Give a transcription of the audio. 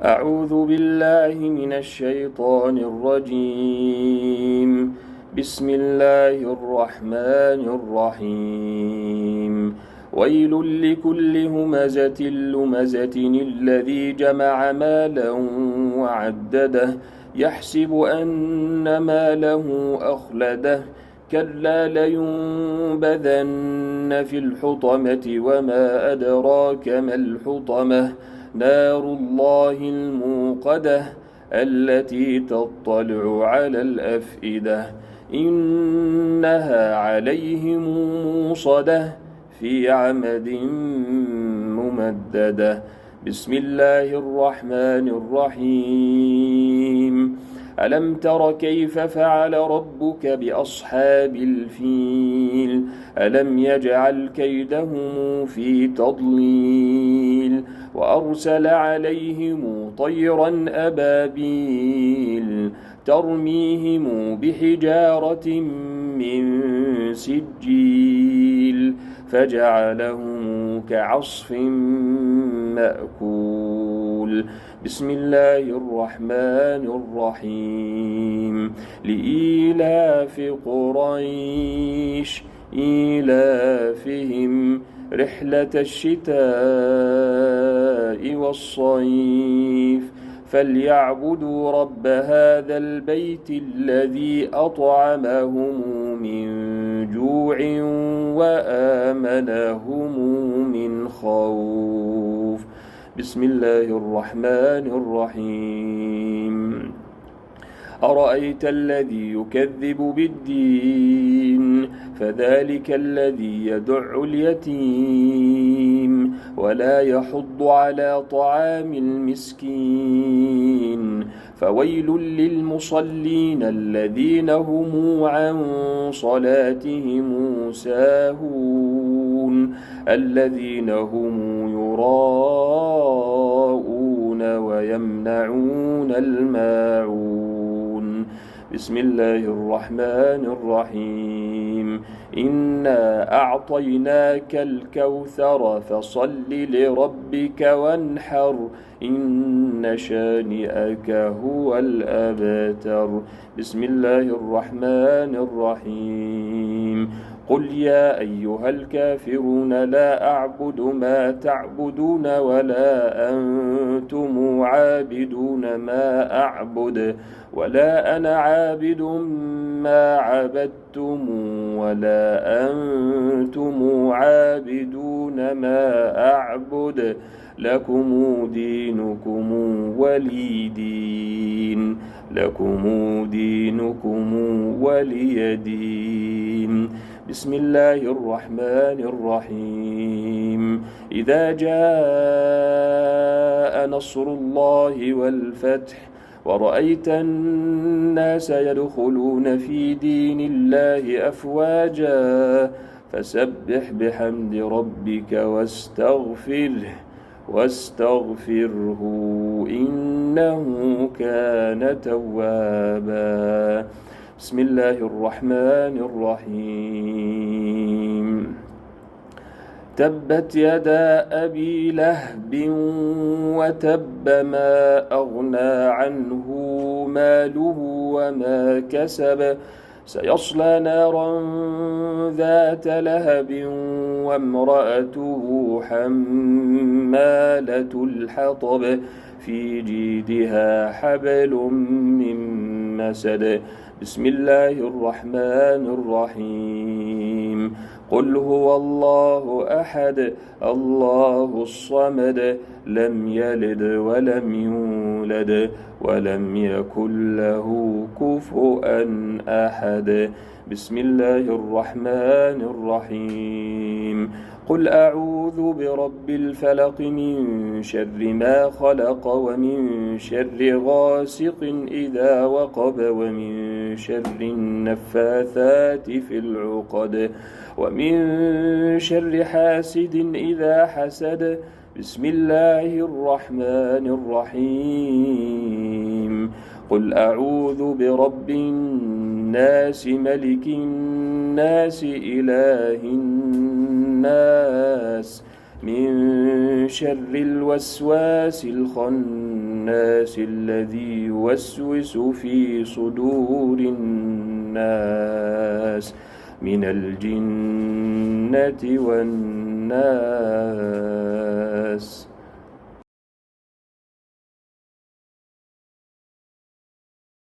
أعوذ بالله من الشيطان الرجيم. بسم الله الرحمن الرحيم. ويل لكل همزة لمزة الذي جمع مالا وعدده يحسب أن ماله أخلده كلا لينبذن في الحطمة وما أدراك ما الحطمة نار الله الموقدة التي تطلع على الأفئدة إنها عليهم موصدة في عمد ممددة. بسم الله الرحمن الرحيم. ألم تر كيف فعل ربك بأصحاب الفيل ألم يجعل كيدهم في تضليل وأرسل عليهم طيرا أبابيل ترميهم بحجارة من سجيل فجعلهم كعصف مأكول. بسم الله الرحمن الرحيم. لإيلاف قريش إيلافهم رحلة الشتاء والصيف فليعبدوا رب هذا البيت الذي أطعمهم من جوع وآمنهم من خوف. بسم الله الرحمن الرحيم. أرأيت الذي يكذب بالدين فذلك الذي يدع اليتيم ولا يحض على طعام المسكين فويل للمصلين الذين هم عن صلاتهم ساهون الذين هم يراءون ويمنعون الماعون. بسم الله الرحمن الرحيم. إنا أعطيناك الكوثر فصل لربك وانحر إن شانئك هو الأبتر. بسم الله الرحمن الرحيم. قل يا أيها الكافرون لا أعبد ما تعبدون ولا أنتم عابدون ما أعبد ولا أنا عابد ما عبدتم ولا أنتم عابدون ما أعبد لكم دينكم ولي دين لكم دينكم ولي دين. بسم الله الرحمن الرحيم. إذا جاء نصر الله والفتح ورأيت الناس يدخلون في دين الله أفواجا فسبح بحمد ربك واستغفره إنه كان توابا. بسم الله الرحمن الرحيم. تبت يدا أبي لهب وتب ما أغنى عنه ماله وما كسب سيصلى نارا ذات لهب وامرأته حمالة الحطب في جيدها حبل من مسد. بسم الله الرحمن الرحيم. قل هو الله أحد الله الصمد لم يلد ولم يولد ولم يكن له كفؤا أحد. بسم الله الرحمن الرحيم. قل أعوذ برب الفلق من شر ما خلق ومن شر غاسق إذا وقب ومن شر النفاثات في العقد ومن شر حاسد إذا حسد. بسم الله الرحمن الرحيم. قل أعوذ برب الناس ملك الناس إله الناس من شر الوسواس الخناس الذي يوسوس في صدور الناس من الجنة والناس.